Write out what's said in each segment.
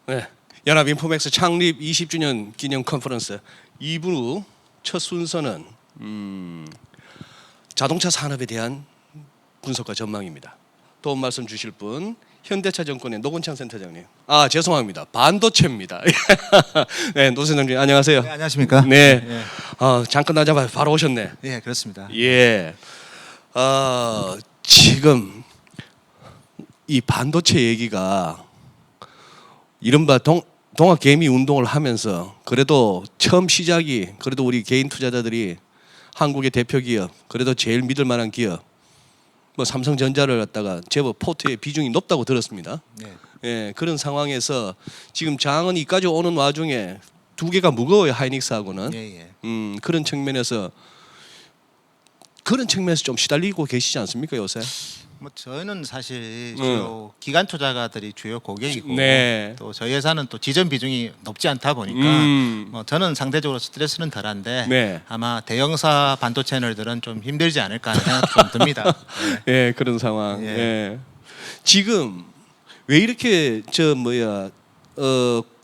네, 연합인포맥스 창립 20주년 기념 컨퍼런스 2부 첫 순서는 자동차 산업에 대한 분석과 전망입니다. 도움 말씀 주실 분 현대차증권의 노건창 센터장님. 아 죄송합니다. 반도체입니다. 네, 노 센터장님 안녕하세요. 네, 안녕하십니까? 네, 예. 잠깐 나자마자 바로 오셨네. 예, 그렇습니다. 예, 지금 이 반도체 얘기가 이른바 동학개미 운동을 하면서 그래도 처음 시작이 그래도 우리 개인 투자자들이 한국의 대표 기업 그래도 제일 믿을 만한 기업 뭐 삼성전자를 갖다가 제법 포트의 비중이 높다고 들었습니다. 네. 예, 그런 상황에서 지금 장은 이까지 오는 와중에 두 개가 무거워요. 하이닉스하고는. 예, 예. 그런 측면에서 좀 시달리고 계시지 않습니까 요새? 뭐 저희는 사실 주요 기관 투자가들이 주요 고객이고 네. 또 저희 회사는 또 지점 비중이 높지 않다 보니까 뭐 저는 상대적으로 스트레스는 덜한데 네. 아마 대형사 반도체 채널들은 좀 힘들지 않을까 하는 생각이 좀 듭니다. 네. 예, 그런 상황. 예. 예. 지금 왜 이렇게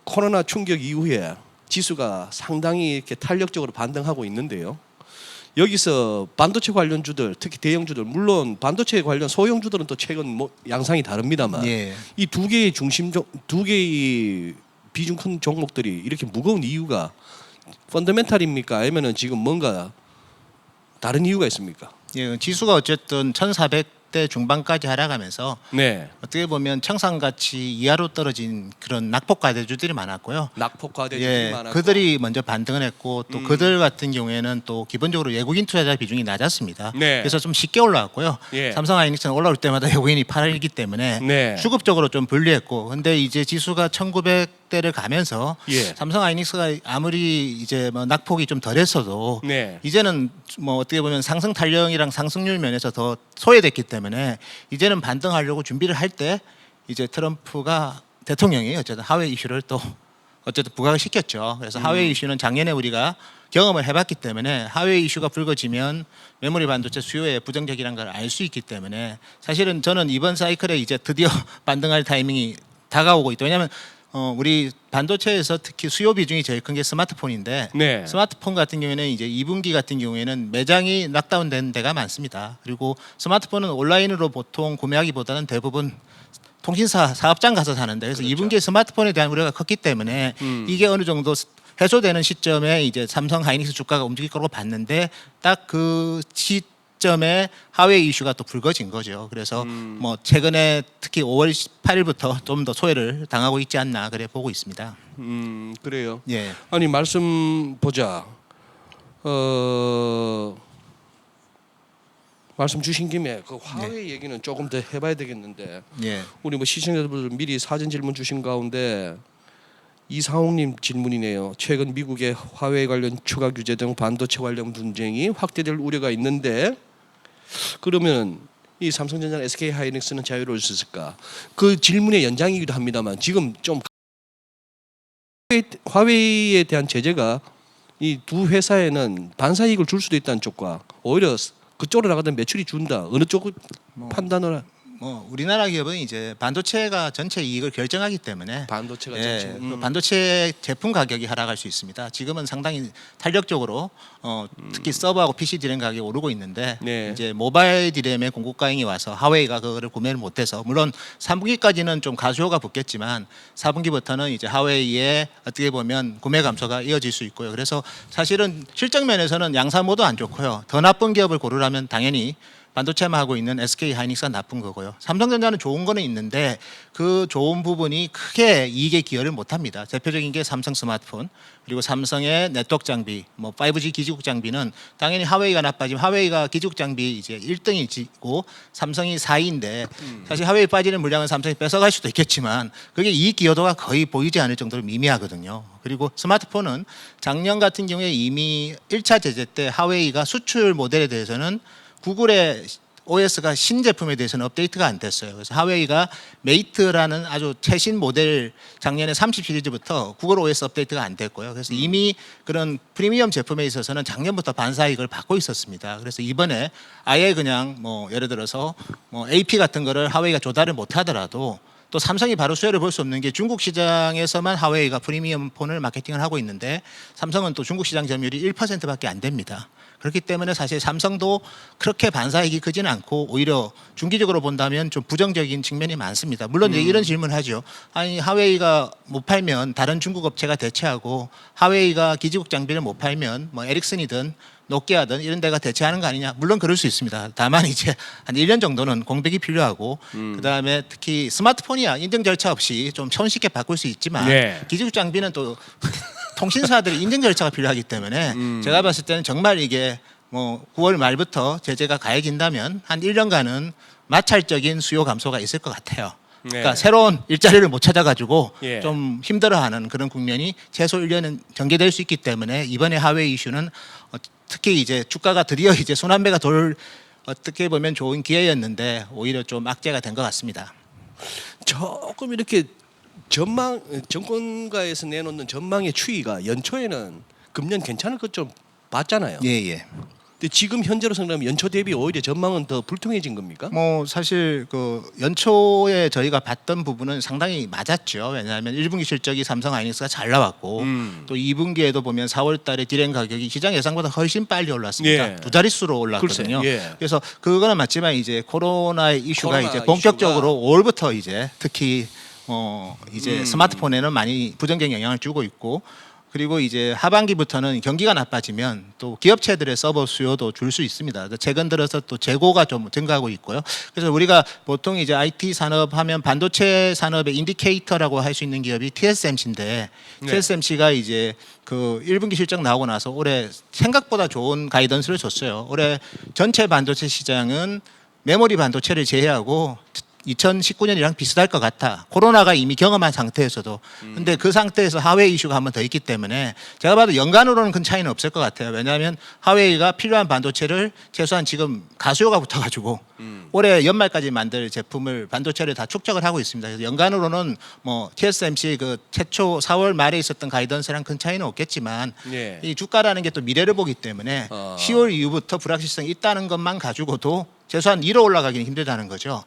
코로나 충격 이후에 지수가 상당히 이렇게 탄력적으로 반등하고 있는데요. 여기서 반도체 관련주들, 특히 대형주들, 물론 반도체 관련 소형주들은 또 최근 뭐 양상이 다릅니다만 예. 이 두 개의 두 개의 비중 큰 종목들이 이렇게 무거운 이유가 펀더멘탈입니까? 아니면은 지금 뭔가 다른 이유가 있습니까? 예, 지수가 어쨌든 1,400대 중반까지 하락하면서 네. 어떻게 보면 청산가치 이하로 떨어진 그런 낙폭 과대주들이 많았고요. 낙폭 과대주들이 예, 많았고 그들이 먼저 반등을 했고 또 그들 같은 경우에는 또 기본적으로 외국인 투자자 비중이 낮았습니다. 네. 그래서 좀 쉽게 올라왔고요. 예. 삼성 하이닉스는 올라올 때마다 외국인이 팔기 때문에 네. 수급적으로 좀 불리했고, 근데 이제 지수가 1,900대를 가면서 예. 삼성 하이닉스가 아무리 이제 뭐 낙폭이 좀 덜했어도 네. 이제는 뭐 어떻게 보면 상승 탄력이랑 상승률 면에서 더 소외됐기 때문에 이제는 반등하려고 준비를 할 때 이제 트럼프가 대통령이 어쨌든 하웨이 이슈를 또 어쨌든 부각을 시켰죠. 그래서 하웨이 이슈는 작년에 우리가 경험을 해봤기 때문에 하웨이 이슈가 불거지면 메모리 반도체 수요에 부정적이라는 걸 알 수 있기 때문에 사실은 저는 이번 사이클에 이제 드디어 반등할 타이밍이 다가오고 있다. 왜냐하면 우리 반도체에서 특히 수요 비중이 제일 큰 게 스마트폰인데 네. 스마트폰 같은 경우에는 이제 2분기 같은 경우에는 매장이 락다운된 데가 많습니다. 그리고 스마트폰은 온라인으로 보통 구매하기보다는 대부분 통신사 사업장 가서 사는데 그래서 그렇죠. 2분기에 스마트폰에 대한 우려가 컸기 때문에 이게 어느 정도 해소되는 시점에 이제 삼성 하이닉스 주가가 움직일 거라고 봤는데 딱 그 시점에 하웨이 이슈가 또 불거진 거죠. 그래서 뭐 최근에 특히 5월 18일부터 좀 더 소외를 당하고 있지 않나 그래 보고 있습니다. 그래요. 예. 아니 말씀 보자. 말씀 주신 김에 그 화웨이 얘기는 조금 더 해봐야 되겠는데 예. 우리 뭐 시청자분들 미리 사전 질문 주신 가운데 이상홍님 질문이네요. 최근 미국의 화웨이 관련 추가 규제 등 반도체 관련 분쟁이 확대될 우려가 있는데 그러면 이 삼성전자, SK 하이닉스는 자유로울 수 있을까? 그 질문의 연장이기도 합니다만 지금 좀 화웨이에 대한 제재가 이 두 회사에는 반사이익을 줄 수도 있다는 쪽과 오히려 그쪽으로 나가던 매출이 준다. 어느 쪽 판단을? 뭐 우리나라 기업은 이제 반도체가 전체 이익을 결정하기 때문에 반도체가 예, 전체. 그 반도체 제품 가격이 하락할 수 있습니다. 지금은 상당히 탄력적으로 특히 서버하고 PC 디램 가격이 오르고 있는데 네. 이제 모바일 디램의 공급가잉이 와서 하웨이가 그거를 구매를 못해서 물론 3분기까지는 좀 가수요가 붙겠지만 4분기부터는 이제 하웨이의 어떻게 보면 구매 감소가 이어질 수 있고요. 그래서 사실은 실적 면에서는 양사 모두 안 좋고요. 더 나쁜 기업을 고르라면 당연히 반도체만 하고 있는 SK 하이닉스가 나쁜 거고요. 삼성전자는 좋은 거는 있는데 그 좋은 부분이 크게 이익에 기여를 못합니다. 대표적인 게 삼성 스마트폰 그리고 삼성의 네트워크 장비, 뭐 5G 기지국 장비는 당연히 하웨이가 나빠지면 하웨이가 기지국 장비 이제 1등이고 삼성이 4위인데 사실 하웨이 빠지는 물량은 삼성이 뺏어갈 수도 있겠지만 그게 이익 기여도가 거의 보이지 않을 정도로 미미하거든요. 그리고 스마트폰은 작년 같은 경우에 이미 1차 제재 때 하웨이가 수출 모델에 대해서는 구글의 OS가 신제품에 대해서는 업데이트가 안 됐어요. 그래서 하웨이가 메이트라는 아주 최신 모델 작년에 30 시리즈부터 구글 OS 업데이트가 안 됐고요. 그래서 이미 그런 프리미엄 제품에 있어서는 작년부터 반사이익을 받고 있었습니다. 그래서 이번에 아예 그냥 뭐 예를 들어서 뭐 AP 같은 거를 하웨이가 조달을 못 하더라도 또 삼성이 바로 수혜를 볼 수 없는 게 중국 시장에서만 하웨이가 프리미엄 폰을 마케팅을 하고 있는데 삼성은 또 중국 시장 점유율이 1%밖에 안 됩니다. 그렇기 때문에 사실 삼성도 그렇게 반사이익이 크지는 않고 오히려 중기적으로 본다면 좀 부정적인 측면이 많습니다. 물론 이제 이런 질문을 하죠. 아니 하웨이가 못 팔면 다른 중국 업체가 대체하고 하웨이가 기지국 장비를 못 팔면 뭐 에릭슨이든 노키아든 이런 데가 대체하는 거 아니냐. 물론 그럴 수 있습니다. 다만 이제 한 1년 정도는 공백이 필요하고 그다음에 특히 스마트폰이야 인증 절차 없이 좀 손쉽게 바꿀 수 있지만 네. 기지국 장비는 또 통신사들이 인증 절차가 필요하기 때문에 제가 봤을 때는 정말 이게 뭐 9월 말부터 제재가 가해진다면 한 1년간은 마찰적인 수요 감소가 있을 것 같아요. 그러니까 네. 새로운 일자리를 못 찾아가지고 예. 좀 힘들어하는 그런 국면이 최소 1년은 전개될 수 있기 때문에 이번에 하웨이 이슈는 특히 이제 주가가 드디어 이제 손한배가 돌 어떻게 보면 좋은 기회였는데 오히려 좀 악재가 된 것 같습니다. 조금 이렇게 정권가에서 내놓는 전망의 추이가 연초에는 금년 괜찮을 것 좀 봤잖아요. 예. 근데 지금 현재로 생각하면 연초 대비 오히려 전망은 더 불투명해진 겁니까? 뭐 사실 그 연초에 저희가 봤던 부분은 상당히 맞았죠. 왜냐하면 1분기 실적이 삼성 하이닉스가 잘 나왔고 또 2분기에도 보면 4월 달에 디램 가격이 시장 예상보다 훨씬 빨리 올랐습니다. 예. 두 자릿수로 올랐거든요. 글쎄, 예. 그래서 그거는 맞지만 이제 코로나의 이슈가 코로나 이제 본격적으로 5월부터 이제 특히 이제 스마트폰에는 많이 부정적인 영향을 주고 있고 그리고 이제 하반기부터는 경기가 나빠지면 또 기업체들의 서버 수요도 줄 수 있습니다. 최근 들어서 또 재고가 좀 증가하고 있고요. 그래서 우리가 보통 이제 IT 산업 하면 반도체 산업의 인디케이터라고 할 수 있는 기업이 TSMC인데 네. TSMC가 이제 그 1분기 실적 나오고 나서 올해 생각보다 좋은 가이던스를 줬어요. 올해 전체 반도체 시장은 메모리 반도체를 제외하고 2019년이랑 비슷할 것 같아. 코로나가 이미 경험한 상태에서도. 근데 그 상태에서 하웨이 이슈가 한 번 더 있기 때문에 제가 봐도 연간으로는 큰 차이는 없을 것 같아요. 왜냐하면 하웨이가 필요한 반도체를 최소한 지금 가수요가 붙어가지고 올해 연말까지 만들 제품을 반도체를 다 축적을 하고 있습니다. 그래서 연간으로는 뭐 TSMC 그 최초 4월 말에 있었던 가이던스랑 큰 차이는 없겠지만 예. 이 주가라는 게 또 미래를 보기 때문에 10월 이후부터 불확실성이 있다는 것만 가지고도 최소한 1호 올라가기는 힘들다는 거죠.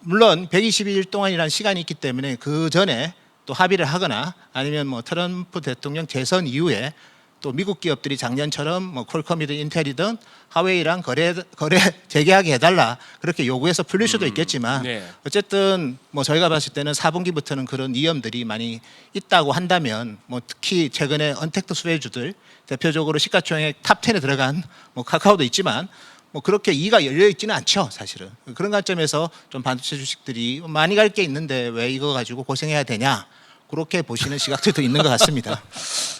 물론 122일 동안이라는 시간이 있기 때문에 그 전에 또 합의를 하거나 아니면 뭐 트럼프 대통령 재선 이후에 또 미국 기업들이 작년처럼 뭐 퀄컴이든 인텔이든 하웨이랑 거래 재계하게 해달라 그렇게 요구해서 풀릴 수도 있겠지만 네. 어쨌든 뭐 저희가 봤을 때는 4분기부터는 그런 위험들이 많이 있다고 한다면 뭐 특히 최근에 언택트 수혜주들 대표적으로 시가총액 탑 10에 들어간 뭐 카카오도 있지만 뭐 그렇게 이가 열려 있지는 않죠, 사실은. 그런 관점에서 좀 반도체 주식들이 많이 갈 게 있는데 왜 이거 가지고 고생해야 되냐? 그렇게 보시는 시각들도 있는 것 같습니다.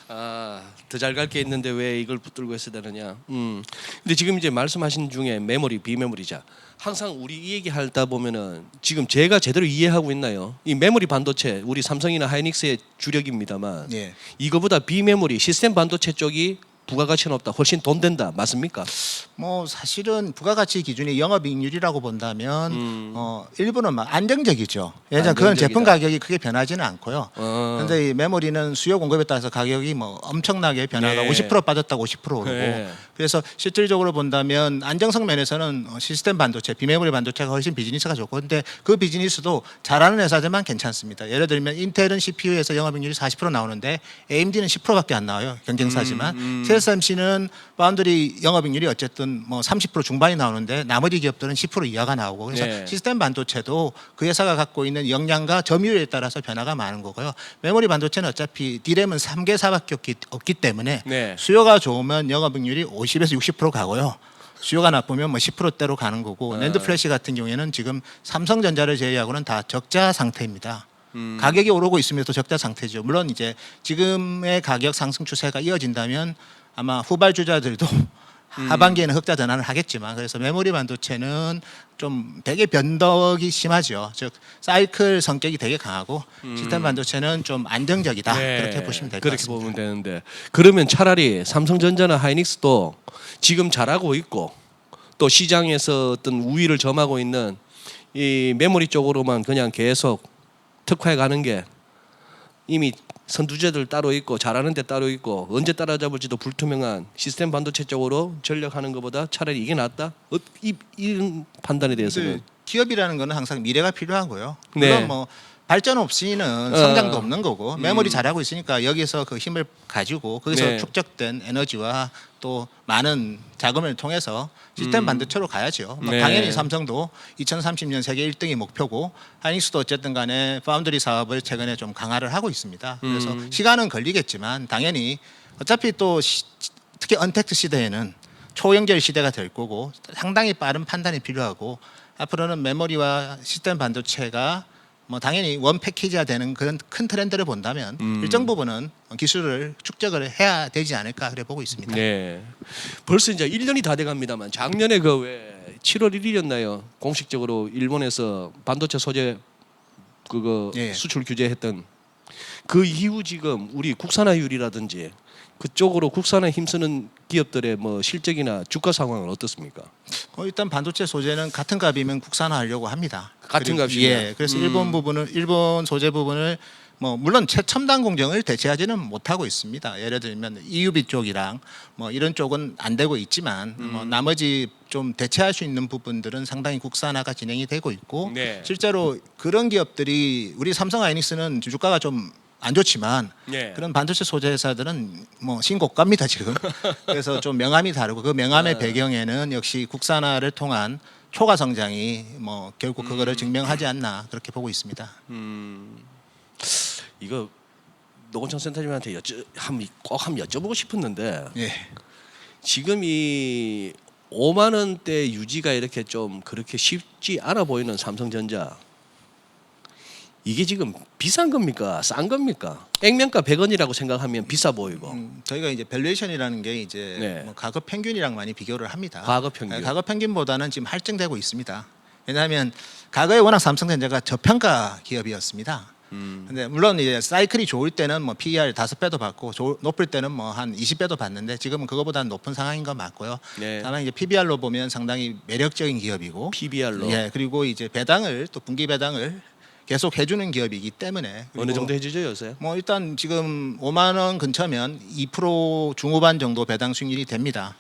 더 잘 갈 게 있는데 왜 이걸 붙들고 있어야 되느냐. 근데 지금 이제 말씀하신 중에 메모리, 비메모리자. 항상 우리 이 얘기 하다 보면은 지금 제가 제대로 이해하고 있나요? 이 메모리 반도체 우리 삼성이나 하이닉스의 주력입니다만 예. 이거보다 비메모리 시스템 반도체 쪽이 부가가치는 없다. 훨씬 돈 된다. 맞습니까? 뭐 사실은 부가가치 기준이 영업이익률이라고 본다면 일부는 막 안정적이죠. 왜냐하면 그건 안정적이다. 제품 가격이 크게 변하지는 않고요. 어. 그런데 이 메모리는 수요 공급에 따라서 가격이 뭐 엄청나게 변화가 네. 50% 빠졌다고 50% 오르고 네. 그래서 실질적으로 본다면 안정성 면에서는 시스템 반도체, 비메모리 반도체가 훨씬 비즈니스가 좋고 근데 그 비즈니스도 잘하는 회사들만 괜찮습니다. 예를 들면 인텔은 CPU에서 영업이익률이 40% 나오는데 AMD는 10%밖에 안 나와요. 경쟁사지만 TSMC는 파운드리 영업이익률이 어쨌든 뭐 30% 중반이 나오는데 나머지 기업들은 10% 이하가 나오고 그래서 네. 시스템 반도체도 그 회사가 갖고 있는 역량과 점유율에 따라서 변화가 많은 거고요. 메모리 반도체는 어차피 D램은 3개사밖에 없기 때문에 네. 수요가 좋으면 영업이익률이 50에서 60% 가고요. 수요가 나쁘면 뭐 10%대로 가는 거고 낸드 플래시 같은 경우에는 지금 삼성전자를 제외하고는 다 적자 상태입니다. 가격이 오르고 있으면서 적자 상태죠. 물론 이제 지금의 가격 상승 추세가 이어진다면 아마 후발주자들도 하반기에는 흑자 전환을 하겠지만 그래서 메모리 반도체는 좀 되게 변덕이 심하죠. 즉 사이클 성격이 되게 강하고 시스템 반도체는 좀 안정적이다. 그렇게 보시면 될 것 그렇게 같습니다. 보면 되는데 그러면 차라리 삼성전자나 하이닉스도 지금 잘하고 있고 또 시장에서 어떤 우위를 점하고 있는 이 메모리 쪽으로만 그냥 계속 특화해 가는 게 이미 선두제들 따로 있고 잘하는 데 따로 있고 언제 따라잡을지도 불투명한 시스템 반도체 쪽으로 전력하는 것보다 차라리 이게 낫다? 이런 판단에 대해서는 기업이라는 거는 항상 미래가 필요하고요. 네. 물론 뭐 발전 없이는 성장도 없는 거고 메모리 잘하고 있으니까 여기서 그 힘을 가지고 거기서 네. 축적된 에너지와 또 많은 자금을 통해서 시스템 반도체로 가야죠. 뭐 네. 당연히 삼성도 2030년 세계 1등이 목표고 하이닉스도 어쨌든 간에 파운드리 사업을 최근에 좀 강화를 하고 있습니다. 그래서 시간은 걸리겠지만 당연히 어차피 또 특히 언택트 시대에는 초연결 시대가 될 거고 상당히 빠른 판단이 필요하고 앞으로는 메모리와 시스템 반도체가 뭐 당연히 원 패키지화 되는 그런 큰 트렌드를 본다면 일정 부분은 기술을 축적을 해야 되지 않을까 그래 보고 있습니다. 네. 벌써 이제 1년이 다 돼갑니다만 작년에 그 왜 7월 1일이었나요? 공식적으로 일본에서 반도체 소재 그거 예. 수출 규제했던 그 이후 지금 우리 국산화율이라든지 그쪽으로 국산에 힘쓰는 기업들의 뭐 실적이나 주가 상황은 어떻습니까? 일단 반도체 소재는 같은 값이면 국산화하려고 합니다. 같은 그리고- 값이면? 예. 그래서 일본 소재 부분을 뭐 물론 최첨단 공정을 대체하지는 못하고 있습니다. 예를 들면 EUV 쪽이랑 뭐 이런 쪽은 안 되고 있지만 뭐 나머지 좀 대체할 수 있는 부분들은 상당히 국산화가 진행이 되고 있고 네. 실제로 그런 기업들이 우리 삼성 하이닉스는 주가가 좀 안 좋지만 네. 그런 반도체 소재 회사들은 뭐 신고가입니다 지금. 그래서 좀 명암이 다르고 그 명암의 배경에는 역시 국산화를 통한 초과 성장이 뭐 결국 그거를 증명하지 않나 그렇게 보고 있습니다. 이거 노건창 센터장님한테 꼭 한번 여쭤보고 싶었는데 예. 지금 이 5만 원대 유지가 이렇게 좀 그렇게 쉽지 않아 보이는 삼성전자 이게 지금 비싼 겁니까? 싼 겁니까? 액면가 100원이라고 생각하면 비싸 보이고 저희가 이제 밸류에이션이라는 게 이제 네. 뭐 과거 평균이랑 많이 비교를 합니다. 과거 평균. 과거 평균보다는 지금 할증되고 있습니다. 왜냐하면 과거에 워낙 삼성전자가 저평가 기업이었습니다. 근데 물론 이제 사이클이 좋을 때는 뭐 PER 5배도 받고 높을 때는 뭐 한 20배도 받는데 지금은 그거보다는 높은 상황인 건 맞고요. 네. 다만 이제 PBR로 보면 상당히 매력적인 기업이고 PBR로 예, 그리고 이제 배당을 또 분기 배당을 계속 해주는 기업이기 때문에 어느 그리고 정도 해주죠 요새? 뭐 일단 지금 5만 원 근처면 2% 중후반 정도 배당 수익률이 됩니다.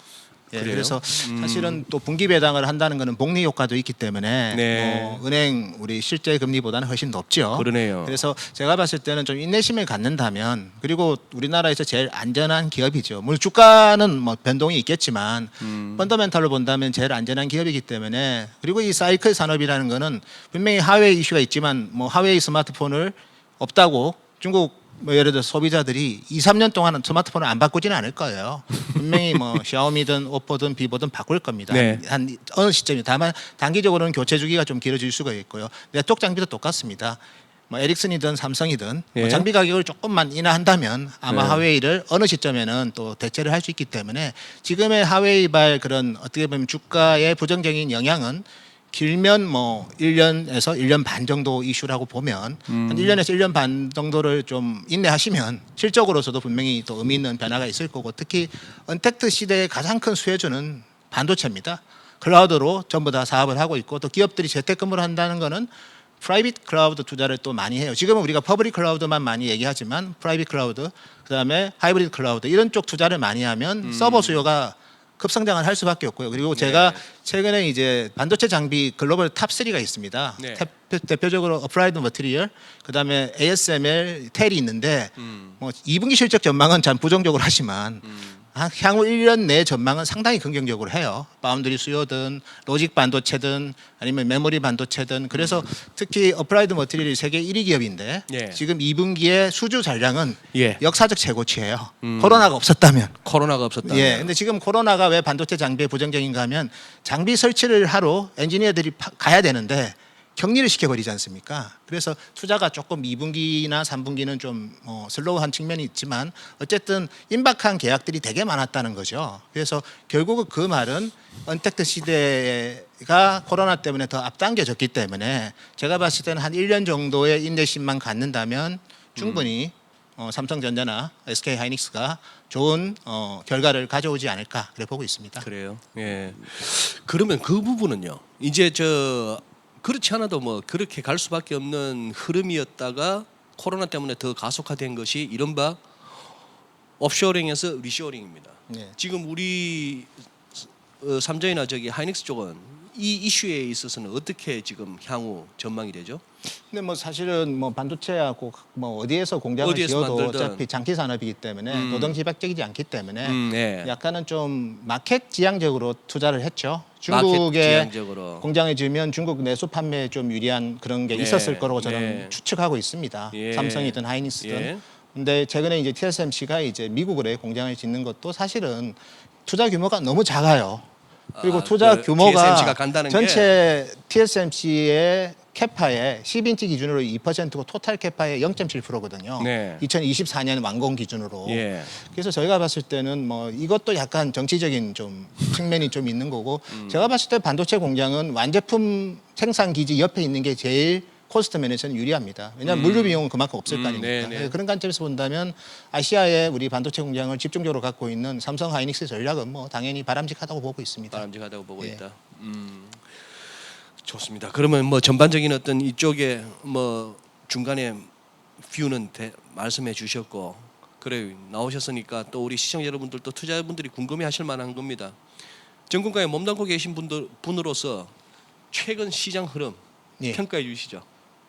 예, 그래요? 그래서 사실은 또 분기 배당을 한다는 것은 복리 효과도 있기 때문에 네. 뭐 은행 우리 실제 금리보다는 훨씬 높죠. 그러네요. 그래서 제가 봤을 때는 좀 인내심을 갖는다면 그리고 우리나라에서 제일 안전한 기업이죠. 물론 주가는 뭐 변동이 있겠지만 펀더멘탈로 본다면 제일 안전한 기업이기 때문에 그리고 이 사이클 산업이라는 거는 분명히 하웨이 이슈가 있지만 뭐 하웨이 스마트폰을 없다고 중국 뭐 예를 들어 소비자들이 2, 3년 동안은 스마트폰을 안 바꾸지는 않을 거예요. 분명히 뭐 샤오미든 오포든 비보든 바꿀 겁니다. 네. 한 어느 시점이 다만 단기적으로는 교체 주기가 좀 길어질 수가 있고요. 네트워크 장비도 똑같습니다. 뭐 에릭슨이든 삼성이든 뭐 예. 장비 가격을 조금만 인하한다면 아마 네. 하웨이를 어느 시점에는 또 대체를 할 수 있기 때문에 지금의 하웨이발 그런 어떻게 보면 주가의 부정적인 영향은 길면 뭐 1년에서 1년 반 정도 이슈라고 보면 한 1년에서 1년 반 정도를 좀 인내하시면 실적으로서도 분명히 또 의미 있는 변화가 있을 거고 특히 언택트 시대의 가장 큰 수혜주는 반도체입니다. 클라우드로 전부 다 사업을 하고 있고 또 기업들이 재택근무를 한다는 거는 프라이빗 클라우드 투자를 또 많이 해요. 지금은 우리가 퍼블릭 클라우드만 많이 얘기하지만 프라이빗 클라우드 그다음에 하이브리드 클라우드 이런 쪽 투자를 많이 하면 서버 수요가 급성장을 할 수밖에 없고요. 그리고 제가 최근에 이제 반도체 장비 글로벌 탑 3가 있습니다. 네. 대표적으로 어플라이드 머티리얼, 그다음에 ASML, 텔이 있는데 뭐 2분기 실적 전망은 참 부정적으로 하지만 향후 1년 내 전망은 상당히 긍정적으로 해요. 바운드리 수요든 로직 반도체든 아니면 메모리 반도체든 그래서 특히 어플라이드 머티리얼이 세계 1위 기업인데 예. 지금 2분기에 수주 잔량은 예. 역사적 최고치예요. 코로나가 없었다면. 코로나가 없었다. 예. 근데 지금 코로나가 왜 반도체 장비에 부정적인가 하면 장비 설치를 하러 엔지니어들이 가야 되는데 격리를 시켜버리지 않습니까? 그래서 투자가 조금 2분기나 3분기는 좀 슬로우한 측면이 있지만 어쨌든 임박한 계약들이 되게 많았다는 거죠. 그래서 결국은 그 말은 언택트 시대가 코로나 때문에 더 앞당겨졌기 때문에 제가 봤을 때는 한 1년 정도의 인내심만 갖는다면 충분히 삼성전자나 SK 하이닉스가 좋은 결과를 가져오지 않을까 그래 보고 있습니다. 그래요. 예. 그러면 그 부분은요. 이제 그렇지 않아도 뭐 그렇게 갈 수밖에 없는 흐름이었다가 코로나 때문에 더 가속화된 것이 이른바 옵쇼링에서 리쇼링입니다. 네. 지금 우리 삼성이나 하이닉스 쪽은 이 이슈에 있어서는 어떻게 지금 향후 전망이 되죠? 근데 뭐 사실은 뭐 반도체하고 뭐 어디에서 공장을 어디에서 지어도 만들든. 어차피 장기 산업이기 때문에 노동 집약적이지 않기 때문에 네. 약간은 좀 마켓 지향적으로 투자를 했죠. 마켓 중국에 지향적으로. 공장을 지으면 중국 내수 판매에 좀 유리한 그런 게 네. 있었을 거라고 저는 네. 추측하고 있습니다. 예. 삼성이든 하이닉스든. 예. 근데 최근에 이제 TSMC가 이제 미국으로 공장을 짓는 것도 사실은 투자 규모가 너무 작아요. 그리고 투자 그 규모가 TSMC가 간다는 전체 TSMC의 캐파의 10인치 기준으로 2%고 토탈 캐파의 0.7%거든요. 네. 2024년 완공 기준으로. 예. 그래서 저희가 봤을 때는 뭐 이것도 약간 정치적인 좀 측면이 좀 있는 거고 제가 봤을 때 반도체 공장은 완제품 생산 기지 옆에 있는 게 제일 코스트 면에서는 유리합니다. 왜냐하면 물류 비용은 그만큼 없을 거 아닙니까? 네, 네. 그런 관점에서 본다면 아시아에 우리 반도체 공장을 집중적으로 갖고 있는 삼성 하이닉스 전략은 뭐 당연히 바람직하다고 보고 있습니다. 바람직하다고 보고 예. 있다. 좋습니다. 그러면 뭐 전반적인 어떤 이쪽에 뭐 중간에 뷰는 말씀해 주셨고 그래 나오셨으니까 또 우리 시청자 여러분들 또 투자자분들이 궁금해하실 만한 겁니다. 정군가에 몸담고 계신 분으로서 최근 시장 흐름 예. 평가해 주시죠.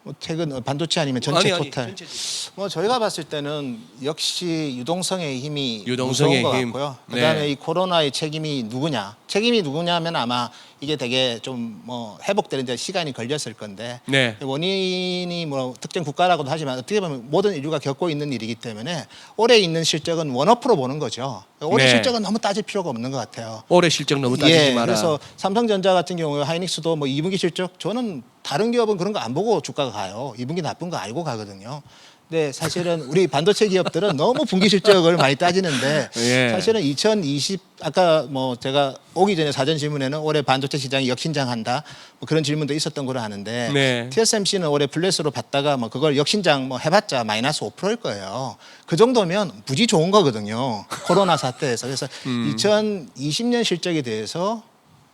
뭐 최근 반도체 아니면 전체 아니, 토탈. 전체. 뭐 저희가 봤을 때는 역시 유동성의 힘이 유동성의 무서운 것 힘. 같고요. 네. 그다음에 이 코로나의 책임이 누구냐? 책임이 누구냐면 아마 이게 되게 좀 뭐 회복되는 데 시간이 걸렸을 건데 네. 원인이 뭐 특정 국가라고도 하지만 어떻게 보면 모든 인류가 겪고 있는 일이기 때문에 올해 있는 실적은 원오프로 보는 거죠. 올해 네. 실적은 너무 따질 필요가 없는 것 같아요. 올해 실적 너무 따지지 마라. 그래서 삼성전자 같은 경우에 하이닉스도 뭐 2분기 실적 저는 다른 기업은 그런 거 안 보고 주가가 가요. 2분기 나쁜 거 알고 가거든요. 근데 사실은 우리 반도체 기업들은 너무 분기 실적을 많이 따지는데 예. 사실은 2020 아까 뭐 제가 오기 전에 사전 질문에는 올해 반도체 시장이 역신장한다 뭐 그런 질문도 있었던 걸로 아는데 네. TSMC는 올해 플랫으로 봤다가 뭐 그걸 역신장 뭐 해봤자 마이너스 5%일 거예요. 그 정도면 무지 좋은 거거든요. 코로나 사태에서 그래서 2020년 실적에 대해서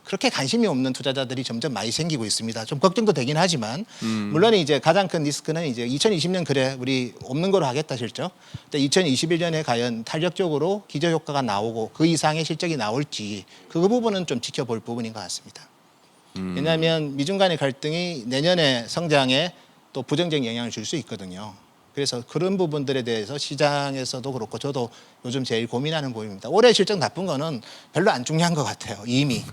그렇게 관심이 없는 투자자들이 점점 많이 생기고 있습니다. 좀 걱정도 되긴 하지만 물론 이제 가장 큰 리스크는 이제 2020년 그래 우리 없는 거로 하겠다 실적. 근데 2021년에 과연 탄력적으로 기저 효과가 나오고 그 이상의 실적이 나올지 그 부분은 좀 지켜볼 부분인 것 같습니다. 왜냐하면 미중 간의 갈등이 내년에 성장에 또 부정적인 영향을 줄 수 있거든요. 그래서 그런 부분들에 대해서 시장에서도 그렇고 저도 요즘 제일 고민하는 부분입니다. 올해 실적 나쁜 거는 별로 안 중요한 것 같아요. 이미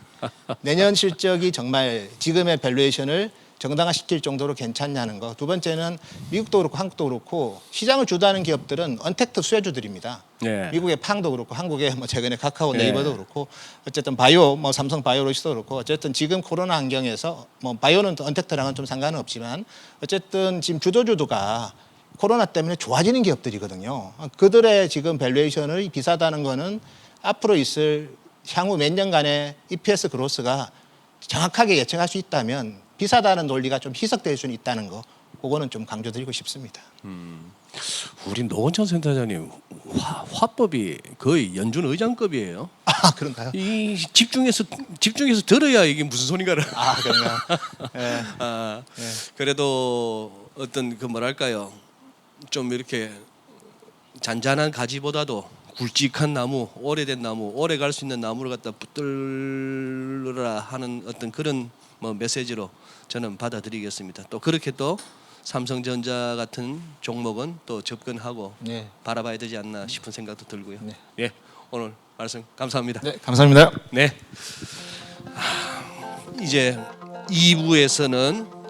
내년 실적이 정말 지금의 밸류에이션을 정당화시킬 정도로 괜찮냐는 거. 두 번째는 미국도 그렇고 한국도 그렇고 시장을 주도하는 기업들은 언택트 수혜주들입니다. 네. 미국의 팡도 그렇고 한국의 뭐 최근에 카카오 네. 네이버도 그렇고 어쨌든 바이오 뭐 삼성 바이오로직스도 그렇고 어쨌든 지금 코로나 환경에서 뭐 바이오는 또 언택트랑은 좀 상관은 없지만 어쨌든 지금 주도주도가 코로나 때문에 좋아지는 기업들이거든요. 그들의 지금 밸류에이션을 비싸다는 거는 앞으로 있을 향후 몇 년간의 EPS 그로스가 정확하게 예측할 수 있다면 비싸다는 논리가 좀 희석될 수는 있다는 거. 그거는 좀 강조드리고 싶습니다. 우리 노원천 센터장님 화법이 거의 연준 의장급이에요. 아 그런가요? 이 집중해서 들어야 이게 무슨 소리가를. 아 그런가요? 예. 아, 그래도 어떤 그 뭐랄까요, 좀 이렇게 잔잔한 가지보다도 굵직한 나무, 오래된 나무, 오래 갈 수 있는 나무를 갖다 붙들라 하는 어떤 그런 뭐 메시지로 저는 받아들이겠습니다. 또 그렇게 또 삼성전자 같은 종목은 또 접근하고 네. 바라봐야 되지 않나 싶은 생각도 들고요. 네. 예, 오늘 말씀 감사합니다. 네 감사합니다. 네. 이제 2부에서는